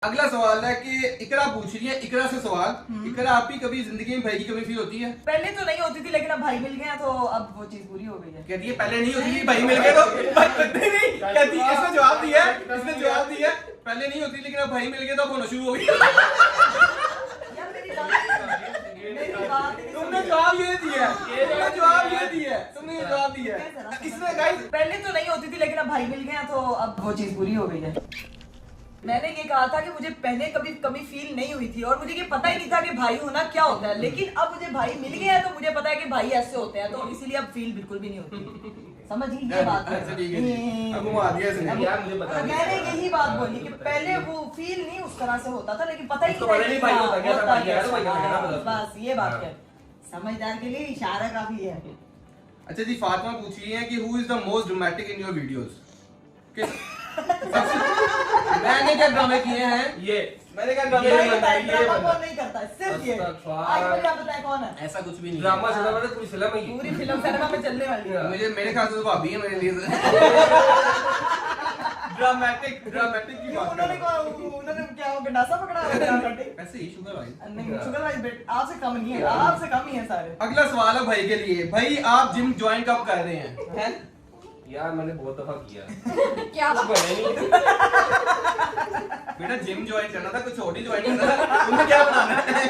अगला सवाल है कि इकरा पूछ रही है, इकरा से सवाल। इकरा, आपकी कभी जिंदगी में भाई की कमी फील होती है? पहले तो नहीं होती थी, लेकिन अब भाई मिल गया तो अब वो चीज पूरी हो गई है। कहती है पहले नहीं होती थी, भाई मिल गए तो नहीं कहती। इसने जवाब दिया, इसने जवाब दिया पहले नहीं होती लेकिन अब भाई मिल गए तो अब होना शुरू हो गया। यार मेरी बात तुमने जवाब ये दिया, तुमने जवाब ये दिया, तुमने ये जवाब दिया। इसमें गाइस पहले तो नहीं होती थी, लेकिन अब भाई मिल गया तो अब वो चीज पूरी हो गई है। मैंने ये कहा था कि मुझे पहले कभी कमी फील नहीं हुई थी और मुझे ये पता ही नहीं था कि भाई होना क्या होता है, लेकिन अब मुझे भाई मिल गया है तो मुझे पता है कि भाई ऐसे होते हैं, तो इसीलिए अब फील बिल्कुल भी नहीं होती। समझ गई ये बात? मैंने यही बात बोली कि पहले वो फील नहीं उस तरह से होता था, लेकिन पता ही नहीं था। बस ये बात है, समझदार के लिए इशारा काफी है। अच्छा जी, फातिमा पूछ रही है कि who is the most dramatic in your videos? मैंने क्या ड्रामे किए हैं? ये मैंने क्या ड्रामे नहीं करता, सिर्फ ये। आज मुझे आप बताएं कौन है? ऐसा कुछ भी नहीं। ड्रामा चला वाला पूरी फिल्म है ये। पूरी फिल्म सिनेमा में चलने वाली है। मुझे मेरे ख्याल से तो भाभी है मेरे लिए। ड्रामेटिक की बात कर रहा हूं। उन्होंने क्या वो गंडासा पकड़ा हुआ है ड्रामेटिक? ऐसे ही शुगर भाई। नहीं, शुगर भाई बेट आपसे कम नहीं है, आपसे कम ही है सारे। अगला सवाल है भाई के लिए। भाई आप जिम ज्वाइन कब कर रहे हैं? यार मैंने बहुत दफा किया। क्या बने नहीं। बेटा जिम ज्वाइन करना था, कुछ छोटी ज्वाइन करना था, तुम्हें क्या बनाना है?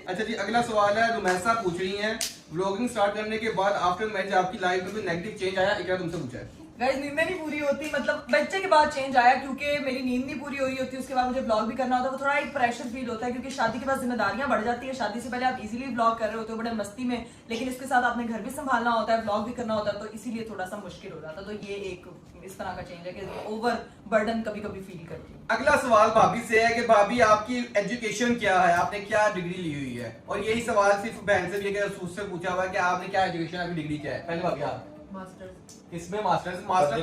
अच्छा जी, अगला सवाल है। रुमैसा पूछ रही हैं, व्लॉगिंग स्टार्ट करने के बाद आफ्टर मैरिज आपकी लाइफ में कोई नेगेटिव चेंज आया? इकरा तुमसे पूछा है। गाइस नींद नहीं पूरी होती, मतलब बच्चे के बाद चेंज आया क्योंकि मेरी नींद नहीं पूरी हो रही होती, उसके बाद मुझे ब्लॉग भी करना होता है, वो थोड़ा एक प्रेशर फील होता है क्योंकि शादी के बाद जिम्मेदारियां बढ़ जाती है। शादी से पहले आप इजीली ब्लॉग कर रहे होते हो बड़े मस्ती में, लेकिन इसके साथ आपने घर भी संभालना होता है, ब्लॉग भी करना होता है, तो इसीलिए थोड़ा सा मुश्किल हो जाता है। तो ये एक इस तरह का चेंज है कि ओवर बर्डन कभी कभी फील करती हूँ। अगला सवाल भाभी से है कि भाभी आपकी एजुकेशन क्या है, आपने क्या डिग्री ली हुई है? और यही सवाल सिर्फ बहन से भी है कि उससे पूछा हुआ है कि आपने क्या एजुकेशन, आपकी डिग्री क्या है? पहले भाभी आप मास्टर्स। इसमें मास्टर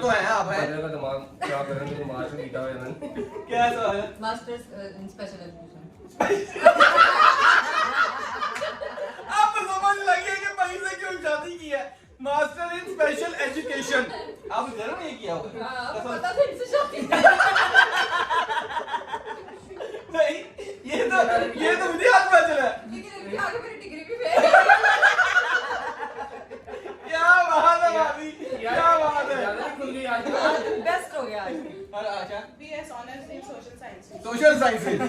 तो है आप है। का दिमाग क्या करेंगे, मास्टर लिखा हुआ है मैंने। क्या सवाल है? Masters in special education. आप समझ लगे कि भाई से क्यों शादी की है? Master in special education. आप घर में ये किया होगा? पता था इनसे शादी। नहीं, ये तो मुझे हाथ में चला है। लेकिन इनके आगे मेरी डिग्री भी फेल। क्या बात है भाभी, क्या बात है। ज्यादा खुल गई आज। बेस्ट हो गया आज। और आशा BS honours in social sciences. Social sciences.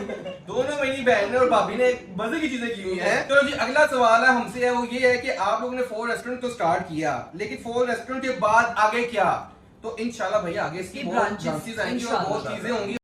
दोनों मेरी बहन ने और भाभी ने मजे की चीजें की हुई हैं। तो जी अगला सवाल है हमसे है, वो ये है कि आप लोगों ने 4 रेस्टोरेंट तो स्टार्ट किया, लेकिन 4 रेस्टोरेंट के बाद आगे क्या? तो इंशाल्लाह भैया आगे इसकी बहुत ब्रांचेस आएंगी और बहुत चीजें होंगी।